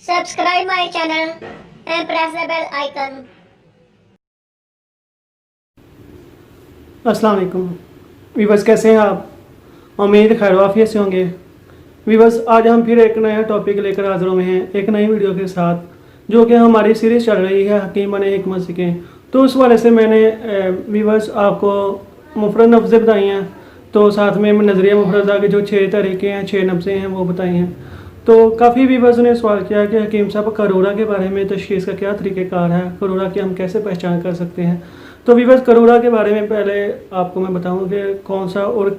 Subscribe my channel and press the bell icon. अस्सलाम वालेकुम viewers, कैसे हैं आप? उम्मीद खैर वाफियत से होंगे। वीवर्स, आज हम फिर एक नया टॉपिक लेकर हाजिर हुए हैं एक नई वीडियो के साथ, जो कि हमारी सीरीज़ चल रही है हकीम बने हिकमत सीखें। तो उस वाले से मैंने वीवर्स आपको मुफरद नफ्ज़े बताई हैं, तो साथ में नज़रिया मुफरदा के जो 6 तरीके हैं, 6 नफ्ज़े हैं वो बताई हैं। तो काफ़ी वीवर्स ने सवाल किया कि हकीम साहब करूरा के बारे में तशख़ीस का क्या तरीक़ेकार है, करूरा की हम कैसे पहचान कर सकते हैं। तो वीवर्स, करूरा के बारे में पहले आपको मैं बताऊं कि कौन सा और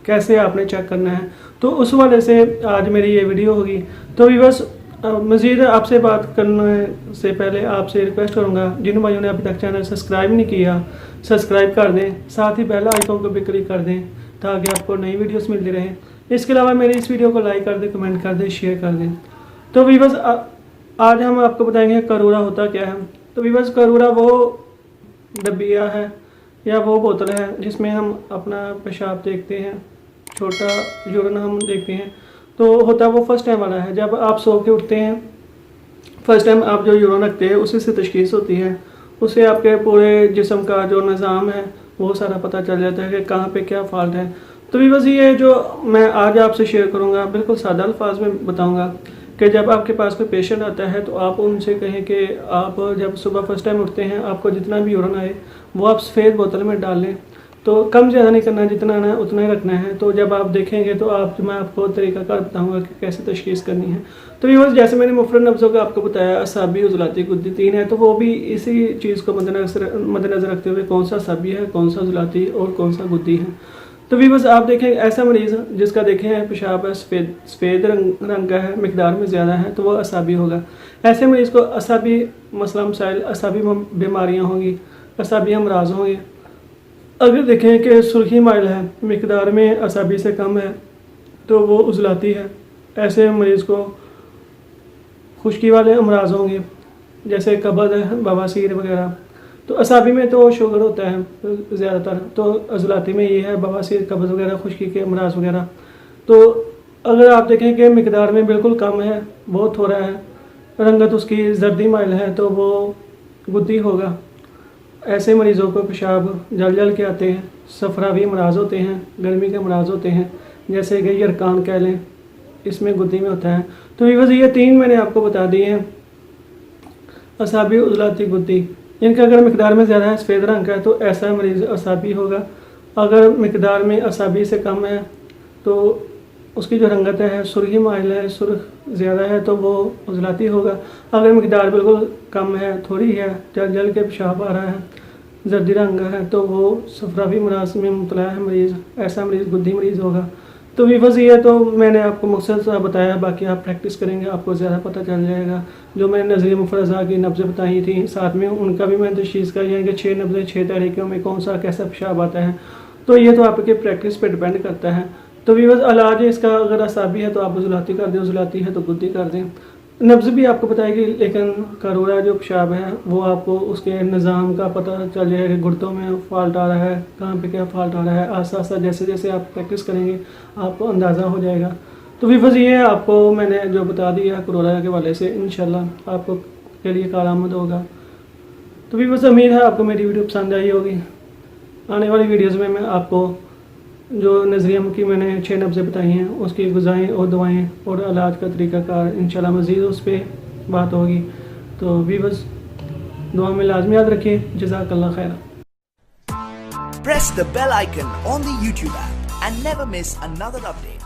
कैसे आपने चेक करना है, तो उस वाले से आज मेरी ये वीडियो होगी। तो वीवर्स, मज़ीद आपसे बात करने से पहले आपसे रिक्वेस्ट करूंगा, जिन भाइयों ने अभी तक चैनल सब्सक्राइब नहीं किया सब्सक्राइब कर दें, साथ ही बेल आइकन को भी क्लिक कर दें ताकि आपको नई वीडियोस मिलती रहें। इसके अलावा मेरी इस वीडियो को लाइक कर दें, कमेंट कर दें, शेयर कर दें। तो वीवर्स, आज हम आपको बताएंगे करूरा होता क्या है। तो वीवर्स, करूरा वो डब्बिया है या वो बोतल है जिसमें हम अपना पेशाब देखते हैं, छोटा यूरिन हम देखते हैं। तो होता वो फर्स्ट टाइम वाला है, जब आप सो के उठते हैं फर्स्ट टाइम आप जो यूरिन रखते हैं उसी से तशख़ीस होती है। उससे आपके पूरे जिस्म का जो निज़ाम है वो सारा पता चल जाता है कि कहाँ पे क्या फॉल्ट है। तो भी बस ये जो मैं आज आपसे शेयर करूँगा बिल्कुल सादा अल्फाज में बताऊँगा कि जब आपके पास कोई पेशेंट आता है तो आप उनसे कहें कि आप जब सुबह फर्स्ट टाइम उठते हैं आपको जितना भी यूरिन आए वो आप सफ़ेद बोतल में डाल लें। तो कम ज़्यादा नहीं करना, जितना आना है उतना ही रखना है। तो जब आप देखेंगे तो मैं आपको तरीक़ाकार बताऊंगा कि कैसे तशख़ीस करनी है। तो ये जैसे मैंने मुफरद नफ्ज़ों का आपको बताया, असाबी, उज़लाती, गुद्दी 3 है, तो वो भी इसी चीज़ को मद्देनज़र रखते हुए कौन सा असाबी है, कौन सा उज़लाती और कौन सा गुद्दी है। तो भी बस आप देखें ऐसा मरीज़ जिसका देखें पेशाब है सफ़ेद रंग का है, मिकदार में ज़्यादा है, तो वह असाबी होगा। ऐसे मरीज़ को असाबी मसला मसाइल, असाबी बीमारियाँ होंगी, असाबी अमराज होंगे। अगर देखें कि सुर्खी माइल है, मिकदार में असाबी से कम है, तो वो उज़लाती है। ऐसे मरीज़ को खुश्की वाले अमराज होंगे जैसे कब्ज़ है, बवासीर वगैरह। तो असाबी में तो शुगर होता है ज़्यादातर, तो उज़लाती में ये है बवासीर, कब्ज़ वगैरह, खुश्की के अमराज वगैरह। तो अगर आप देखें कि मिकदार में बिल्कुल कम है, बहुत थोड़ा है, रंगत उसकी जर्दी माइल है, तो वो गुद्दी होगा। ऐसे मरीज़ों को पेशाब जल के आते हैं, सफरावी अमराज होते हैं, गर्मी के अमराज होते हैं, जैसे कि यरकान कह लें, इसमें गुद्दी में होता है। तो बस ये 3 मैंने आपको बता दिए हैं, असाबी, उज़लाती, गुद्दी। इनका अगर मिकदार में ज़्यादा है, सफ़ेद रंग का है, तो ऐसा मरीज़ असाबी होगा। अगर मिकदार में असाबी से कम है तो उसकी जो रंगत है सुर्खी माइल है, सुर्ख ज़्यादा है, तो वो उज़लाती होगा। अगर मिकदार बिल्कुल कम है, थोड़ी है, जल के पेशाब आ रहा है, जर्दी रंग का है, तो वो सफरावी अमराज में मुब्तला है मरीज़, ऐसा मरीज़ गुद्दी मरीज़ होगा। तो वीवर्स, ये तो मैंने आपको मकसद सा बताया, बाकी आप प्रैक्टिस करेंगे आपको ज़्यादा पता चल जाएगा। जो मैंने नज़रिया मुफरदा की नब्ज़े बताई थी साथ में उनका भी मैंने तशख़ीस का कि 6 नब्ज़े 6 तरीक़ों में कौन सा कैसा पेशाब आता है। तो ये तो आपके प्रैक्टिस पे डिपेंड करता है। तो वीवर्स, इलाज इसका अगर असाबी है तो आप उज़लाती कर दें, उज़लाती है तो गुद्दी कर दें। नब्ज़ भी आपको बताएगी, लेकिन करूरा जो पेशाब है वो आपको उसके निज़ाम का पता चल जाएगा कि गुर्दों में फॉल्ट आ रहा है, कहाँ पे क्या फॉल्ट आ रहा है। आस्ता आस्ता जैसे जैसे आप प्रैक्टिस करेंगे आपको अंदाज़ा हो जाएगा। तो वीवर्स, ये आपको मैंने जो बता दिया करूरा के वाले से, इंशाल्लाह आपको के लिए कारआमद होगा। तो वीवर्स, उम्मीद है आपको मेरी वीडियो पसंद आई होगी। आने वाली वीडियोज़ में मैं आपको जो नज़रिया की मैंने 6 नब्ज़े बताई हैं उसकी ग़िज़ाएँ और दवाएँ और इलाज का तरीक़ाकार इंशाल्लाह मज़ीद उस पर बात होगी। तो वीवर्स, दुआ में लाज़मी याद रखिए। जज़ाकल्लाह खैर। Press the bell icon on the YouTube app and never miss another update.